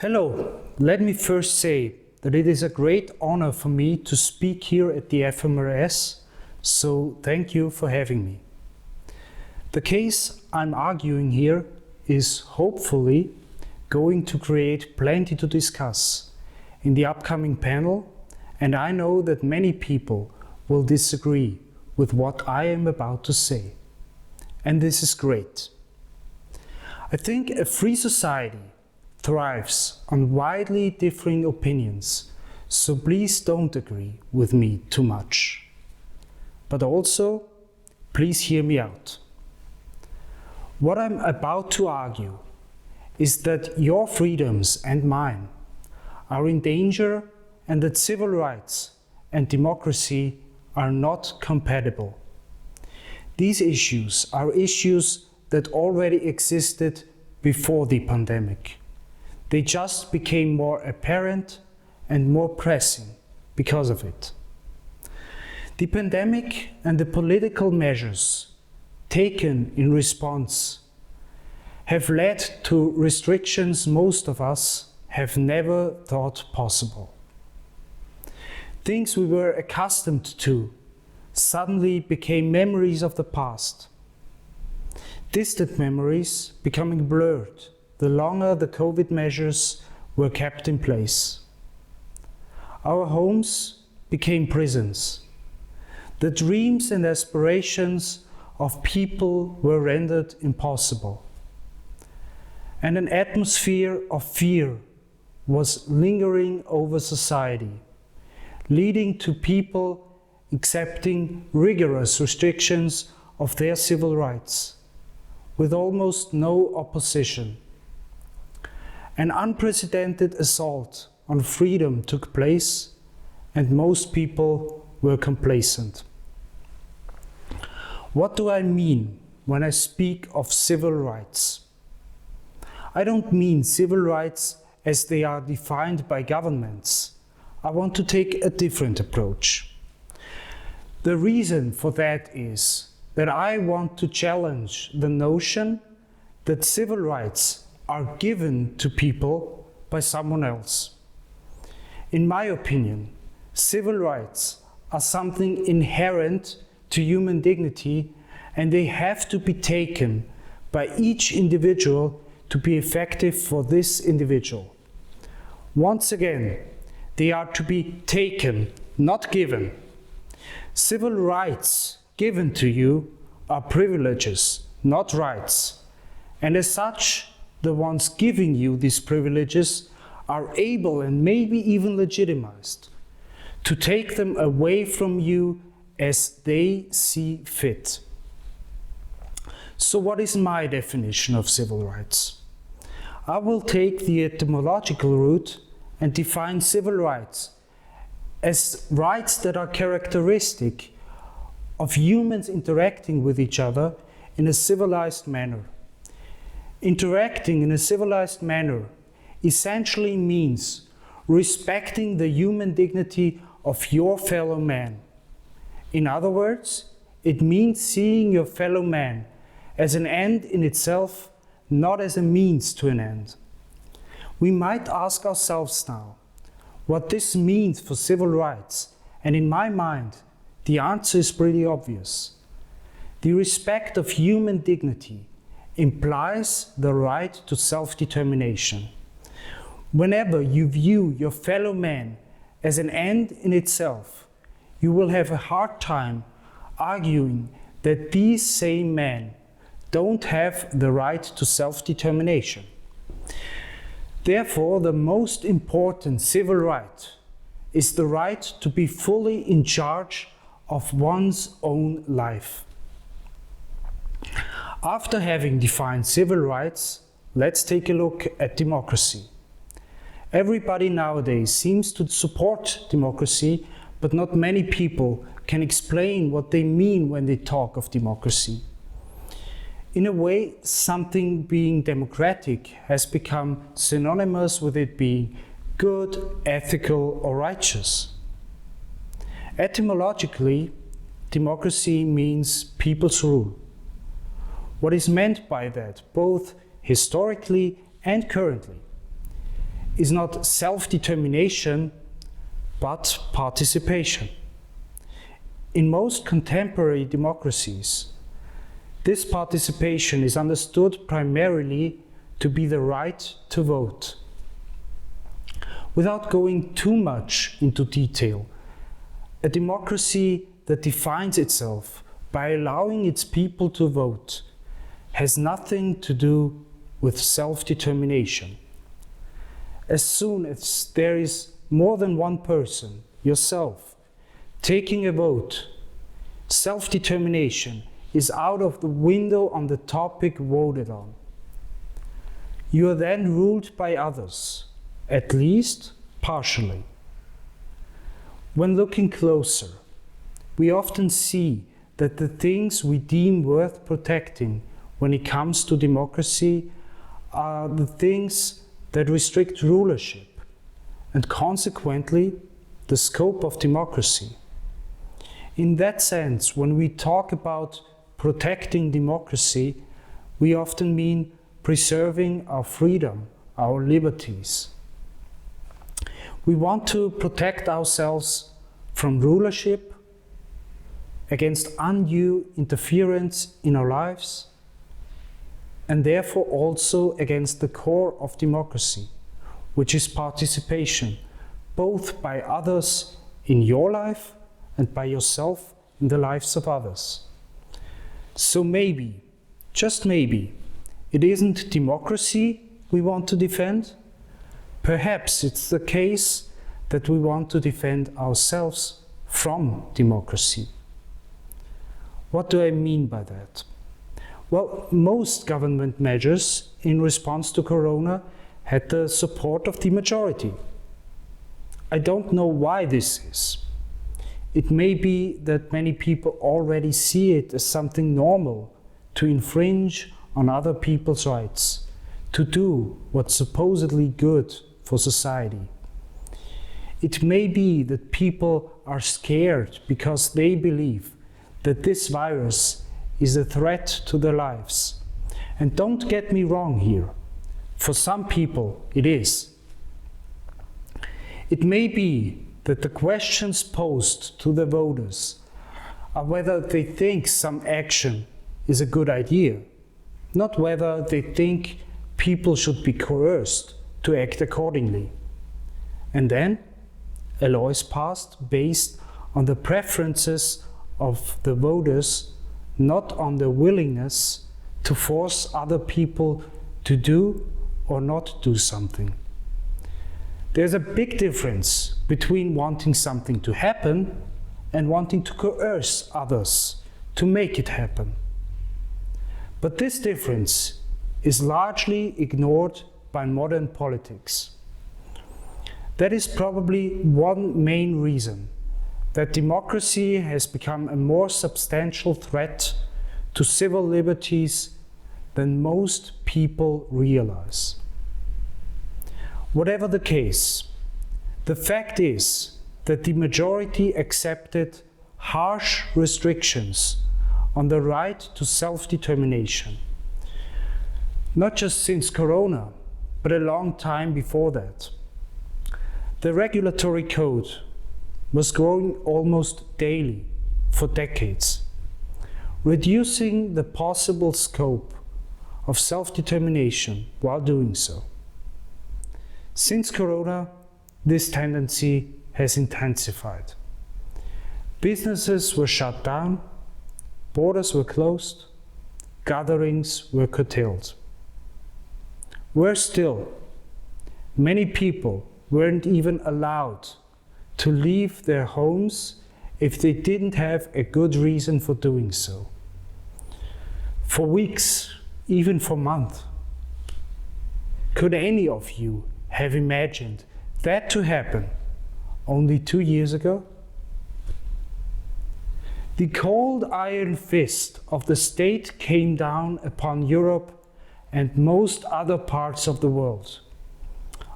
Hello, let me first say that it is a great honor for me to speak here at the FMRS, so thank you for having me. The case I'm arguing here is hopefully going to create plenty to discuss in the upcoming panel, and I know that many people will disagree with what I am about to say. And this is great. I think a free society thrives on widely differing opinions, so please don't agree with me too much. But also, please hear me out. What I'm about to argue is that your freedoms and mine are in danger and that civil rights and democracy are not compatible. These issues are issues that already existed before the pandemic. They just became more apparent and more pressing because of it. The pandemic and the political measures taken in response have led to restrictions most of us have never thought possible. Things we were accustomed to suddenly became memories of the past. Distant memories becoming blurred the longer the COVID measures were kept in place. Our homes became prisons. The dreams and aspirations of people were rendered impossible. And an atmosphere of fear was lingering over society, leading to people accepting rigorous restrictions of their civil rights, with almost no opposition. An unprecedented assault on freedom took place, and most people were complacent. What do I mean when I speak of civil rights? I don't mean civil rights as they are defined by governments. I want to take a different approach. The reason for that is that I want to challenge the notion that civil rights are given to people by someone else. In my opinion, civil rights are something inherent to human dignity, and they have to be taken by each individual to be effective for this individual. Once again, they are to be taken, not given. Civil rights given to you are privileges, not rights. And as such, the ones giving you these privileges are able and maybe even legitimized to take them away from you as they see fit. So what is my definition of civil rights? I will take the etymological route and define civil rights as rights that are characteristic of humans interacting with each other in a civilized manner. Interacting in a civilized manner essentially means respecting the human dignity of your fellow man. In other words, it means seeing your fellow man as an end in itself, not as a means to an end. We might ask ourselves now what this means for civil rights, and in my mind, the answer is pretty obvious. The respect of human dignity implies the right to self-determination. Whenever you view your fellow man as an end in itself, you will have a hard time arguing that these same men don't have the right to self-determination. Therefore, the most important civil right is the right to be fully in charge of one's own life. After having defined civil rights, let's take a look at democracy. Everybody nowadays seems to support democracy, but not many people can explain what they mean when they talk of democracy. In a way, something being democratic has become synonymous with it being good, ethical, or righteous. Etymologically, democracy means people's rule. What is meant by that, both historically and currently? is not self-determination, but participation. In most contemporary democracies, this participation is understood primarily to be the right to vote. Without going too much into detail, a democracy that defines itself by allowing its people to vote has nothing to do with self-determination. As soon as there is more than one person, yourself, taking a vote, self-determination is out of the window on the topic voted on. You are then ruled by others, at least partially. When looking closer, we often see that the things we deem worth protecting when it comes to democracy are the things that restrict rulership and consequently the scope of democracy. In that sense, when we talk about protecting democracy, we often mean preserving our freedom, our liberties. We want to protect ourselves from rulership, against undue interference in our lives, and therefore also against the core of democracy, which is participation, both by others in your life and by yourself in the lives of others. So maybe, just maybe, it isn't democracy we want to defend. Perhaps it's the case that we want to defend ourselves from democracy. What do I mean by that? Well, most government measures in response to Corona had the support of the majority. I don't know why this is. It may be that many people already see it as something normal to infringe on other people's rights, to do what's supposedly good for society. It may be that people are scared because they believe that this virus is a threat to their lives. And don't get me wrong here. For some people, it is. It may be that the questions posed to the voters are whether they think some action is a good idea, not whether they think people should be coerced to act accordingly. And then a law is passed based on the preferences of the voters, not on the willingness to force other people to do or not do something. There's a big difference between wanting something to happen and wanting to coerce others to make it happen. But this difference is largely ignored by modern politics. That is probably one main reason that democracy has become a more substantial threat to civil liberties than most people realize. Whatever the case, the fact is that the majority accepted harsh restrictions on the right to self-determination. Not just since Corona, but a long time before that. The regulatory code was growing almost daily for decades, reducing the possible scope of self-determination while doing so. Since Corona, this tendency has intensified. Businesses were shut down, borders were closed, gatherings were curtailed. Worse still, many people weren't even allowed to leave their homes if they didn't have a good reason for doing so. For weeks, even for months. Could any of you have imagined that to happen only 2 years ago? The cold iron fist of the state came down upon Europe and most other parts of the world.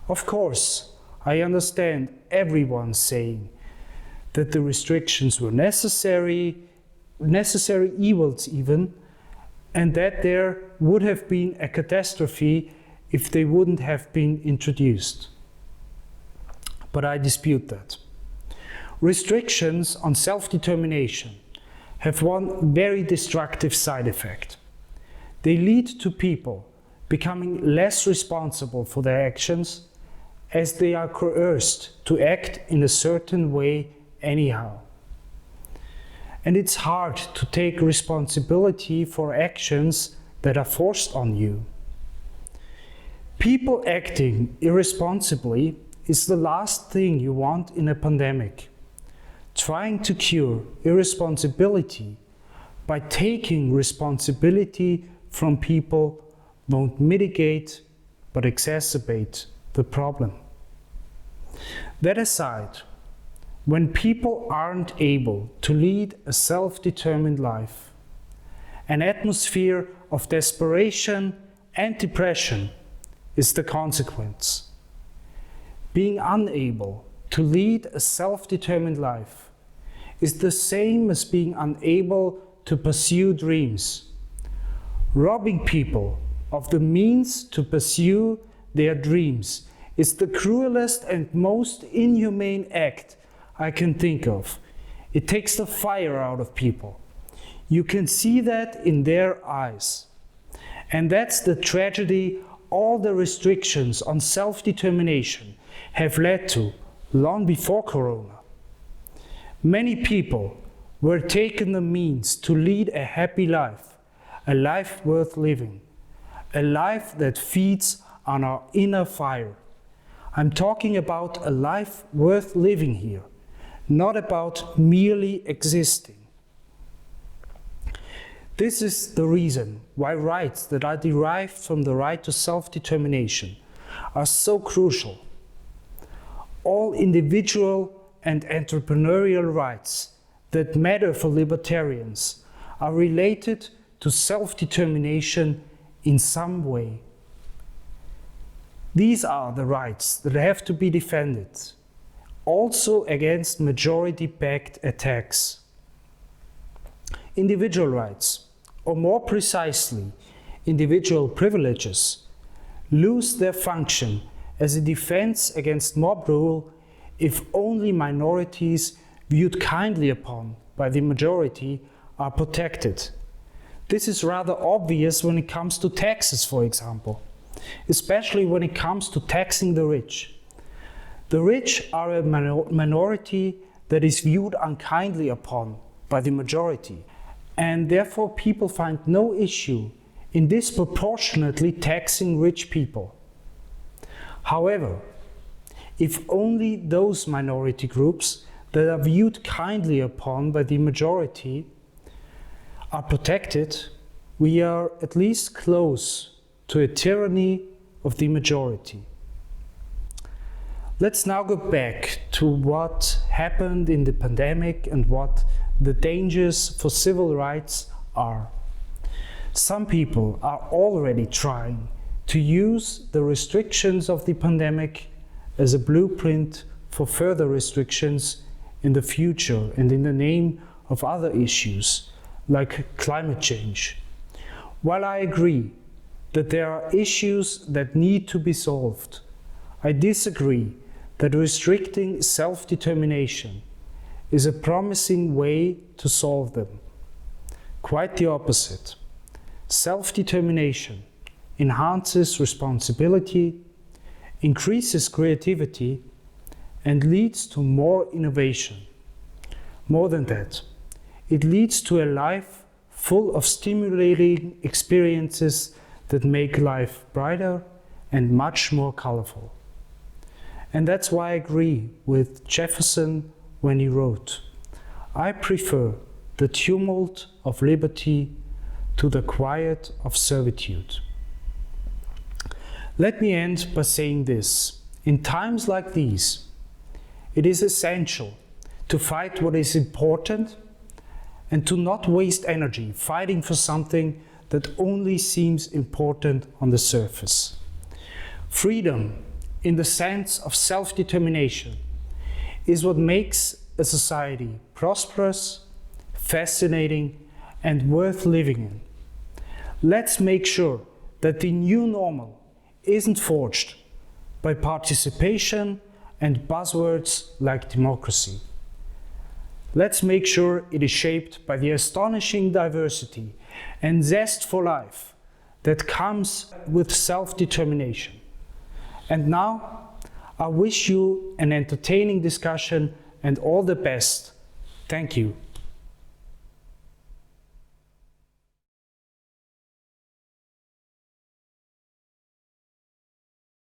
Of course, I understand everyone saying that the restrictions were necessary evils even, and that there would have been a catastrophe if they wouldn't have been introduced. but I dispute that. Restrictions on self-determination have one very destructive side effect. They lead to people becoming less responsible for their actions as they are coerced to act in a certain way anyhow. And it's hard to take responsibility for actions that are forced on you. People acting irresponsibly is the last thing you want in a pandemic. Trying to cure irresponsibility by taking responsibility from people won't mitigate but exacerbate the problem. That aside, when people aren't able to lead a self-determined life, an atmosphere of desperation and depression is the consequence. Being unable to lead a self-determined life is the same as being unable to pursue dreams. Robbing people of the means to pursue their dreams is the cruelest and most inhumane act I can think of. It takes the fire out of people. You can see that in their eyes. And that's the tragedy all the restrictions on self-determination have led to long before Corona. Many people were taken the means to lead a happy life, a life worth living, a life that feeds on our inner fire. I'm talking about a life worth living here, not about merely existing. This is the reason why rights that are derived from the right to self-determination are so crucial. All individual and entrepreneurial rights that matter for libertarians are related to self-determination in some way. These are the rights that have to be defended, also against majority-backed attacks. Individual rights, or more precisely, individual privileges, lose their function as a defense against mob rule if only minorities viewed kindly upon by the majority are protected. This is rather obvious when it comes to taxes, for example, especially when it comes to taxing the rich. The rich are a minority that is viewed unkindly upon by the majority, and therefore people find no issue in disproportionately taxing rich people. However, if only those minority groups that are viewed kindly upon by the majority are protected, we are at least close to a tyranny of the majority. Let's now go back to what happened in the pandemic and what the dangers for civil rights are. Some people are already trying to use the restrictions of the pandemic as a blueprint for further restrictions in the future and in the name of other issues like climate change. While I agree that there are issues that need to be solved, I disagree that restricting self-determination is a promising way to solve them. Quite the opposite. Self-determination enhances responsibility, increases creativity, and leads to more innovation. More than that, it leads to a life full of stimulating experiences that make life brighter and much more colorful. And that's why I agree with Jefferson when he wrote, "I prefer the tumult of liberty to the quiet of servitude." Let me end by saying this. In times like these, it is essential to fight what is important and to not waste energy fighting for something that only seems important on the surface. Freedom, in the sense of self-determination, is what makes a society prosperous, fascinating, and worth living in. Let's make sure that the new normal isn't forged by participation and buzzwords like democracy. Let's make sure it is shaped by the astonishing diversity and zest for life that comes with self-determination. And now, I wish you an entertaining discussion and all the best. Thank you.